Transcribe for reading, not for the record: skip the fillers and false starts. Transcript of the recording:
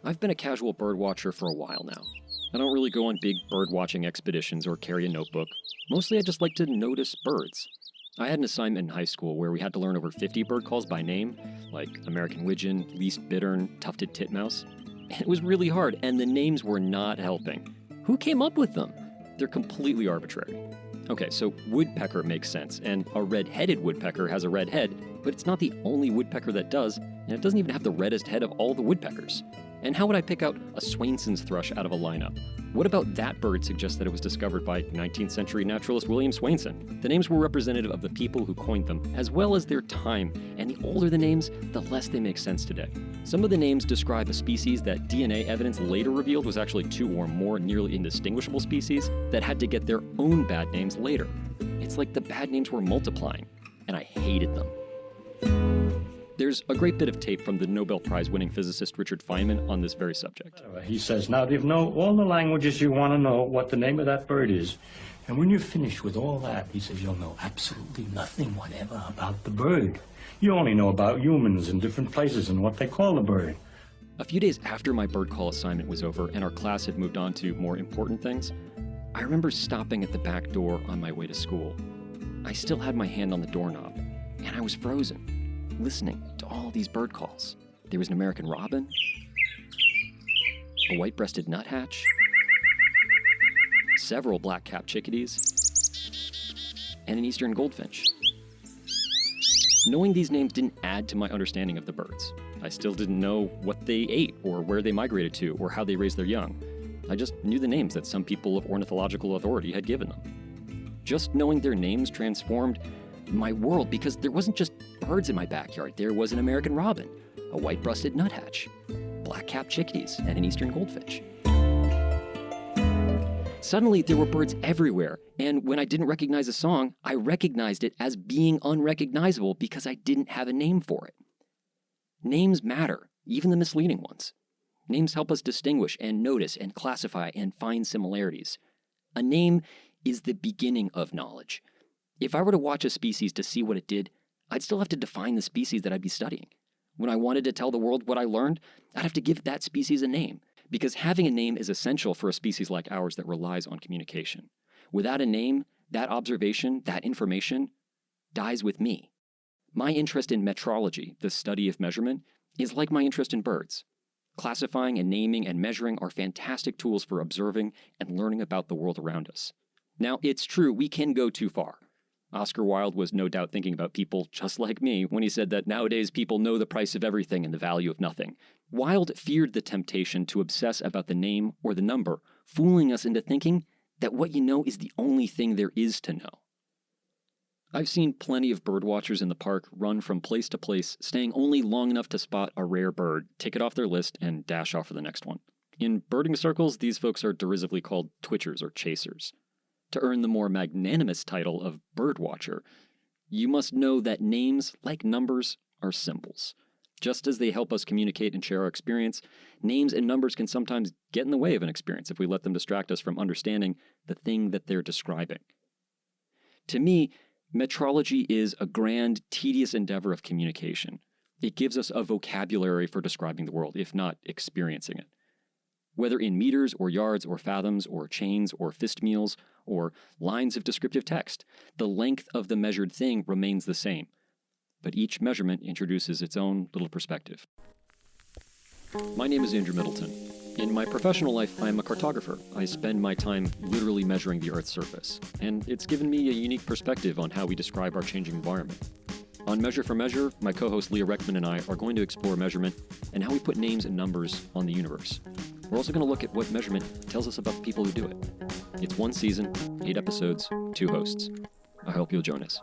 I've been a casual birdwatcher for a while now. I don't really go on big birdwatching expeditions or carry a notebook. Mostly I just like to notice birds. I had an assignment in high school where we had to learn over 50 bird calls by name, like American widgeon, least bittern, tufted titmouse. It was really hard, and the names were not helping. Who came up with them? They're completely arbitrary. Okay, so woodpecker makes sense, and a red-headed woodpecker has a red head, but it's not the only woodpecker that does, and it doesn't even have the reddest head of all the woodpeckers. And how would I pick out a Swainson's thrush out of a lineup? What about that bird suggests that it was discovered by 19th century naturalist William Swainson? The names were representative of the people who coined them, as well as their time, and the older the names, the less they make sense today. Some of the names describe a species that DNA evidence later revealed was actually two or more nearly indistinguishable species that had to get their own bad names later. It's like the bad names were multiplying, and I hated them. There's a great bit of tape from the Nobel Prize-winning physicist Richard Feynman on this very subject. He says, now you know all the languages you want to know what the name of that bird is. And when you're finished with all that, he says, you'll know absolutely nothing whatever about the bird. You only know about humans in different places and what they call the bird. A few days after my bird call assignment was over and our class had moved on to more important things, I remember stopping at the back door on my way to school. I still had my hand on the doorknob, and I was frozen, listening to all these bird calls. There was an American robin, a white-breasted nuthatch, several black-capped chickadees, and an eastern goldfinch. Knowing these names didn't add to my understanding of the birds. I still didn't know what they ate, or where they migrated to, or how they raised their young. I just knew the names that some people of ornithological authority had given them. Just knowing their names transformed my world, because there wasn't just birds in my backyard. There was an American robin, a white-breasted nuthatch, black-capped chickadees, and an eastern goldfinch. Suddenly, there were birds everywhere, and when I didn't recognize a song, I recognized it as being unrecognizable because I didn't have a name for it. Names matter, even the misleading ones. Names help us distinguish and notice and classify and find similarities. A name is the beginning of knowledge. If I were to watch a species to see what it did, I'd still have to define the species that I'd be studying. When I wanted to tell the world what I learned, I'd have to give that species a name, because having a name is essential for a species like ours that relies on communication. Without a name, that observation, that information, dies with me. My interest in metrology, the study of measurement, is like my interest in birds. Classifying and naming and measuring are fantastic tools for observing and learning about the world around us. Now, it's true, we can go too far. Oscar Wilde was no doubt thinking about people just like me when he said that nowadays people know the price of everything and the value of nothing. Wilde feared the temptation to obsess about the name or the number, fooling us into thinking that what you know is the only thing there is to know. I've seen plenty of birdwatchers in the park run from place to place, staying only long enough to spot a rare bird, tick it off their list, and dash off for the next one. In birding circles, these folks are derisively called twitchers or chasers. To earn the more magnanimous title of birdwatcher, you must know that names, like numbers, are symbols. Just as they help us communicate and share our experience, names and numbers can sometimes get in the way of an experience if we let them distract us from understanding the thing that they're describing. To me, metrology is a grand, tedious endeavor of communication. It gives us a vocabulary for describing the world, if not experiencing it. Whether in meters or yards or fathoms or chains or fist meals or lines of descriptive text, the length of the measured thing remains the same. But each measurement introduces its own little perspective. My name is Andrew Middleton. In my professional life, I am a cartographer. I spend my time literally measuring the Earth's surface, and it's given me a unique perspective on how we describe our changing environment. On Measure for Measure, my co-host Liya Rechtman and I are going to explore measurement and how we put names and numbers on the universe. We're also going to look at what measurement tells us about the people who do it. It's one season, 8 episodes, 2 hosts. I hope you'll join us.